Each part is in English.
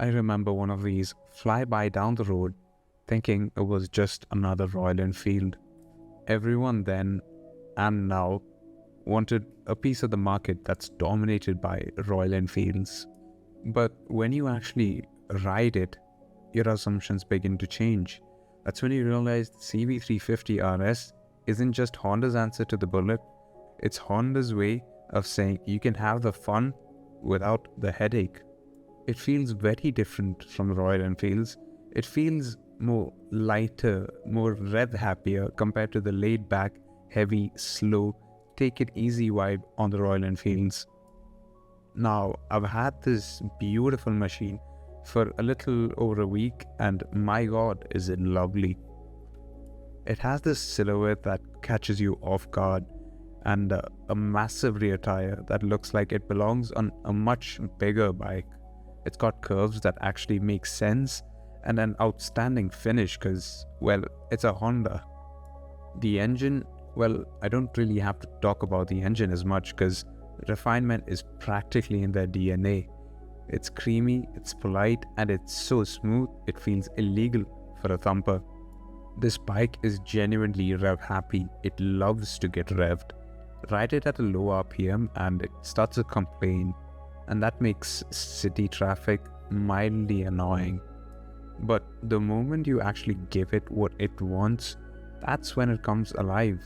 I remember one of these fly by down the road, thinking it was just another Royal Enfield. Everyone then and now wanted a piece of the market that's dominated by Royal Enfields. But when you actually ride it, your assumptions begin to change. That's when you realize the CB350RS isn't just Honda's answer to the Bullet, it's Honda's way of saying you can have the fun without the headache. It feels very different from Royal Enfields. It feels more lighter, more rev happier compared to the laid back, heavy, slow, take it easy vibe on the Royal Enfields. Now, I've had this beautiful machine for a little over a week and my god, is it lovely. It has this silhouette that catches you off guard and a massive rear tire that looks like it belongs on a much bigger bike. It's got curves that actually make sense and an outstanding finish because, well, it's a Honda. The engine, well, I don't really have to talk about the engine as much because refinement is practically in their DNA. It's creamy, it's polite, and it's so smooth it feels illegal for a thumper. This bike is genuinely rev happy. It loves to get revved. Ride it at a low RPM and it starts to complain, and that makes city traffic mildly annoying. But the moment you actually give it what it wants, that's when it comes alive.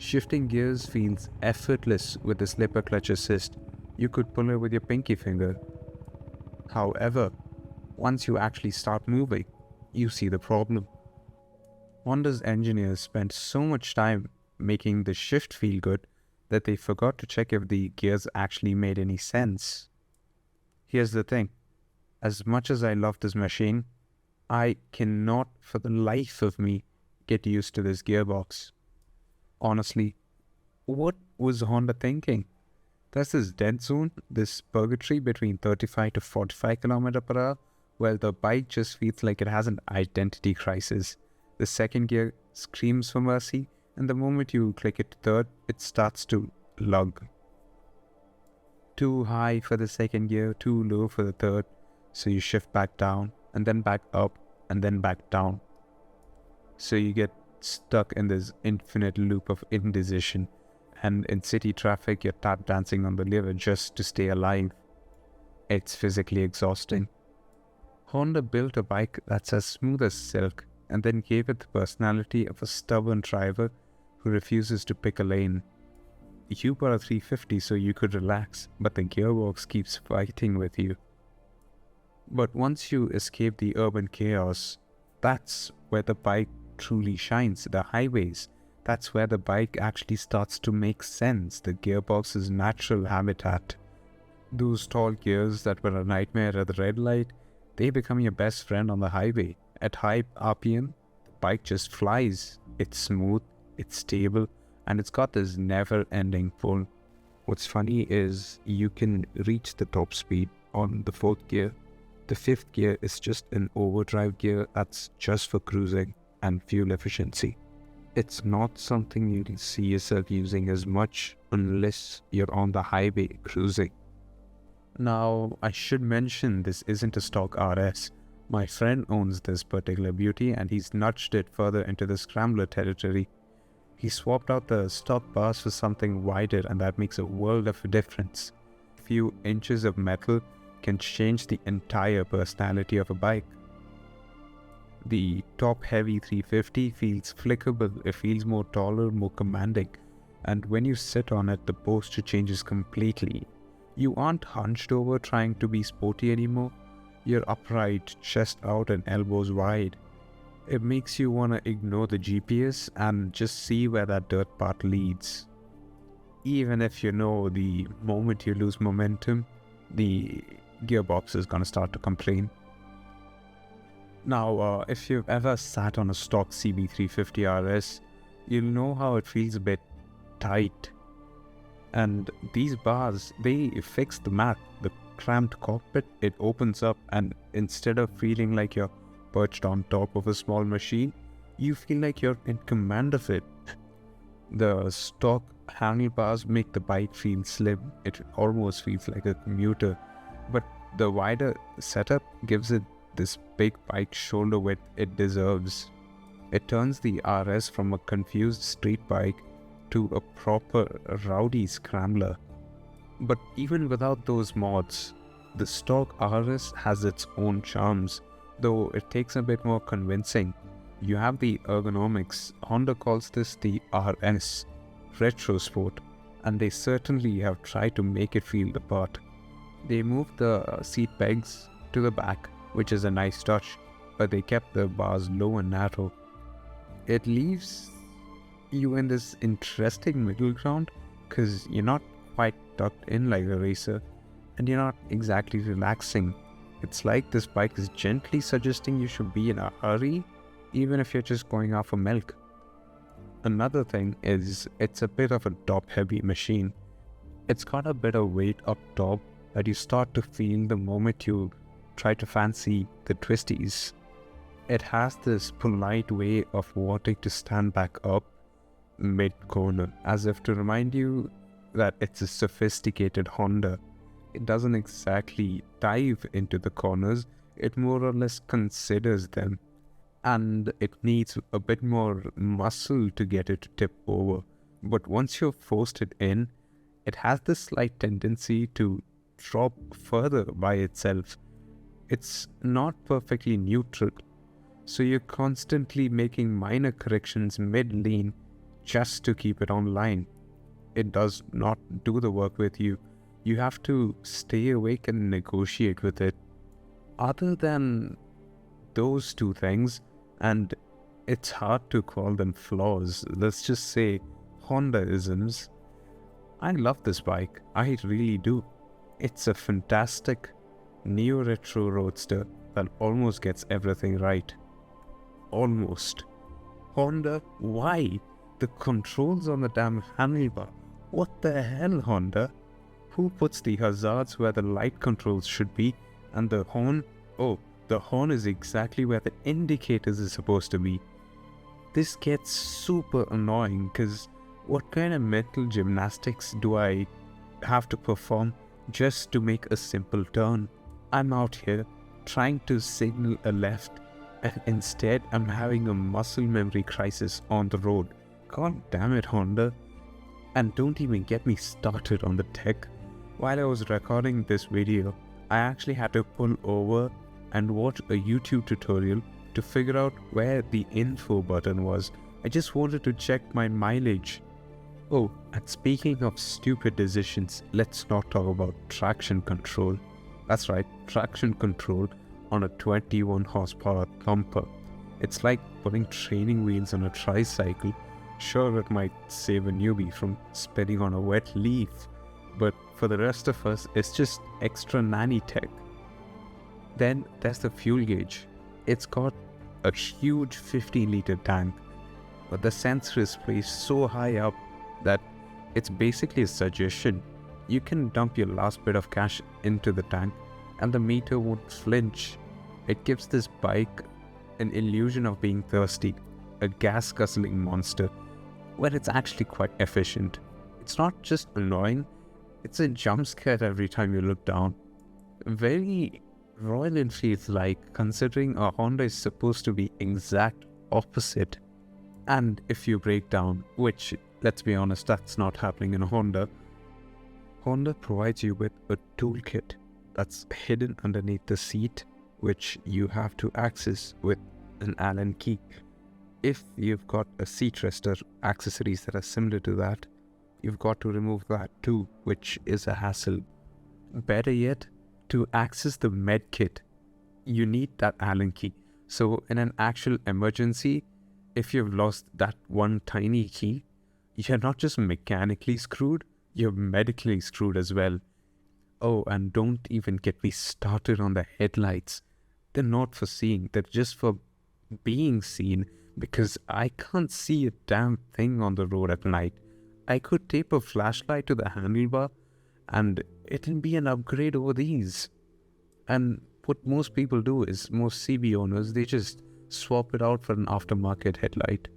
Shifting gears feels effortless with the slipper clutch assist. You could pull it with your pinky finger. However, once you actually start moving, you see the problem. Honda's engineers spent so much time making the shift feel good that they forgot to check if the gears actually made any sense. Here's the thing. As much as I love this machine, I cannot for the life of me get used to this gearbox. Honestly, what was Honda thinking? There's this dead zone, this purgatory between 35 to 45 km per hour, where the bike just feels like it has an identity crisis. The second gear screams for mercy, and the moment you click it to third, it starts to lug. Too high for the second gear, too low for the third, so you shift back down, and then back up, and then back down. So you get stuck in this infinite loop of indecision, and in city traffic you're tap dancing on the lever just to stay alive. It's physically exhausting. Honda built a bike that's as smooth as silk and then gave it the personality of a stubborn driver who refuses to pick a lane. You bought a 350 so you could relax, but the gearbox keeps fighting with you. But once you escape the urban chaos, that's where the bike truly shines. The highways, that's where the bike actually starts to make sense, the gearbox's natural habitat. Those tall gears that were a nightmare at the red light, they become your best friend on the highway. At high RPM, the bike just flies. It's smooth, it's stable, and it's got this never-ending pull. What's funny is you can reach the top speed on the fourth gear. The fifth gear is just an overdrive gear that's just for cruising and fuel efficiency. It's not something you can see yourself using as much unless you're on the highway cruising. Now, I should mention this isn't a stock RS. My friend owns this particular beauty and he's nudged it further into the scrambler territory. He swapped out the stock bars for something wider, and that makes a world of a difference. A few inches of metal can change the entire personality of a bike. The top-heavy 350 feels flickable, it feels more taller, more commanding, and when you sit on it, the posture changes completely. You aren't hunched over trying to be sporty anymore, you're upright, chest out and elbows wide. It makes you want to ignore the GPS and just see where that dirt path leads. Even if you know the moment you lose momentum, the gearbox is going to start to complain. Now, if you've ever sat on a stock CB350RS, you'll know how it feels a bit tight. And these bars, they fix the math. The cramped cockpit, it opens up, and instead of feeling like you're perched on top of a small machine, you feel like you're in command of it. The stock handlebars make the bike feel slim. It almost feels like a commuter, but the wider setup gives it this big bike shoulder width it deserves. It turns the RS from a confused street bike to a proper rowdy scrambler. But even without those mods, the stock RS has its own charms, though it takes a bit more convincing. You have the ergonomics. Honda calls this the RS, Retro Sport, and they certainly have tried to make it feel the part. They moved the seat pegs to the back, which is a nice touch, but they kept the bars low and narrow. It leaves you in this interesting middle ground, because you're not quite tucked in like a racer, and you're not exactly relaxing. It's like this bike is gently suggesting you should be in a hurry, even if you're just going out for milk. Another thing is, it's a bit of a top-heavy machine. It's got a bit of weight up top that you start to feel the moment you try to fancy the twisties. It has this polite way of wanting to stand back up mid-corner, as if to remind you that it's a sophisticated Honda. It doesn't exactly dive into the corners, it more or less considers them. And it needs a bit more muscle to get it to tip over. But once you've forced it in, it has this slight tendency to drop further by itself. It's not perfectly neutral, so you're constantly making minor corrections mid-lean just to keep it on line. It does not do the work with you. You have to stay awake and negotiate with it. Other than those two things, and it's hard to call them flaws, let's just say Honda-isms, I love this bike. I really do. It's a fantastic neo-retro roadster that almost gets everything right. Almost. Honda, why? The controls on the damn handlebar. What the hell, Honda? Who puts the hazards where the light controls should be, and the horn? Oh, the horn is exactly where the indicators is supposed to be. This gets super annoying, because what kind of mental gymnastics do I have to perform just to make a simple turn? I'm out here trying to signal a left, and instead I'm having a muscle memory crisis on the road. God damn it, Honda. And don't even get me started on the tech. While I was recording this video, I actually had to pull over and watch a YouTube tutorial to figure out where the info button was. I just wanted to check my mileage. Oh, and speaking of stupid decisions, let's not talk about traction control. That's right, traction control on a 21 horsepower thumper. It's like putting training wheels on a tricycle. Sure, it might save a newbie from spinning on a wet leaf, but for the rest of us, it's just extra nanny tech. Then there's the fuel gauge. It's got a huge 15-liter tank, but the sensor is placed so high up that it's basically a suggestion. You can dump your last bit of cash into the tank and the meter won't flinch. It gives this bike an illusion of being thirsty, a gas-guzzling monster, when it's actually quite efficient. It's not just annoying, it's a jump scare every time you look down. Very Royal Enfields-like, considering a Honda is supposed to be exact opposite. And if you break down, which, let's be honest, that's not happening in a Honda, Honda provides you with a toolkit that's hidden underneath the seat, which you have to access with an Allen key. If you've got a seat rester accessories that are similar to that, you've got to remove that too, which is a hassle. Better yet, to access the med kit, you need that Allen key. So in an actual emergency, if you've lost that one tiny key, you're not just mechanically screwed, you're medically screwed as well. Oh, and don't even get me started on the headlights. They're not for seeing, they're just for being seen, because I can't see a damn thing on the road at night. I could tape a flashlight to the handlebar and it'll be an upgrade over these. And what most people do is, most CB owners, they just swap it out for an aftermarket headlight.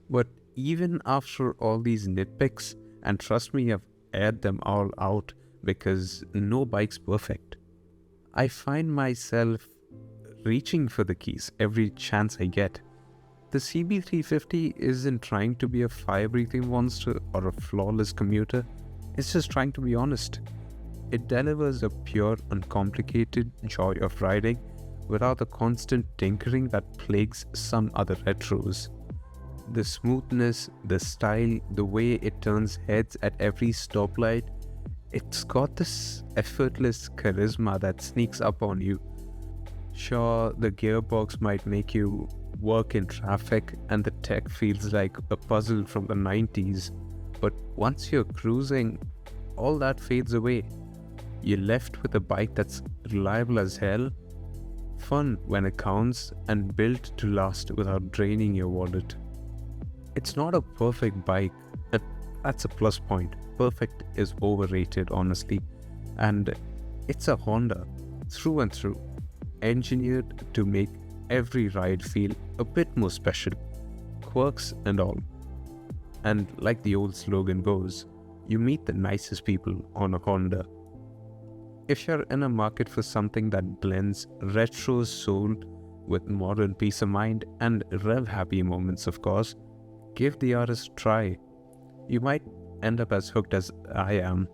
But even after all these nitpicks, and trust me, I've aired them all out because no bike's perfect, I find myself reaching for the keys every chance I get. The CB350 isn't trying to be a fire-breathing monster or a flawless commuter, it's just trying to be honest. It delivers a pure, uncomplicated joy of riding without the constant tinkering that plagues some other retros. The smoothness, the style, the way it turns heads at every stoplight, it's got this effortless charisma that sneaks up on you. Sure, the gearbox might make you work in traffic and the tech feels like a puzzle from the 90s, but once you're cruising, all that fades away. You're left with a bike that's reliable as hell, fun when it counts, and built to last without draining your wallet. It's not a perfect bike, and that's a plus point. Perfect is overrated, honestly, and it's a Honda through and through, engineered to make every ride feel a bit more special, quirks and all. And like the old slogan goes, you meet the nicest people on a Honda. If you're in a market for something that blends retro soul with modern peace of mind and rev-happy moments, of course, give the RS a try. You might end up as hooked as I am.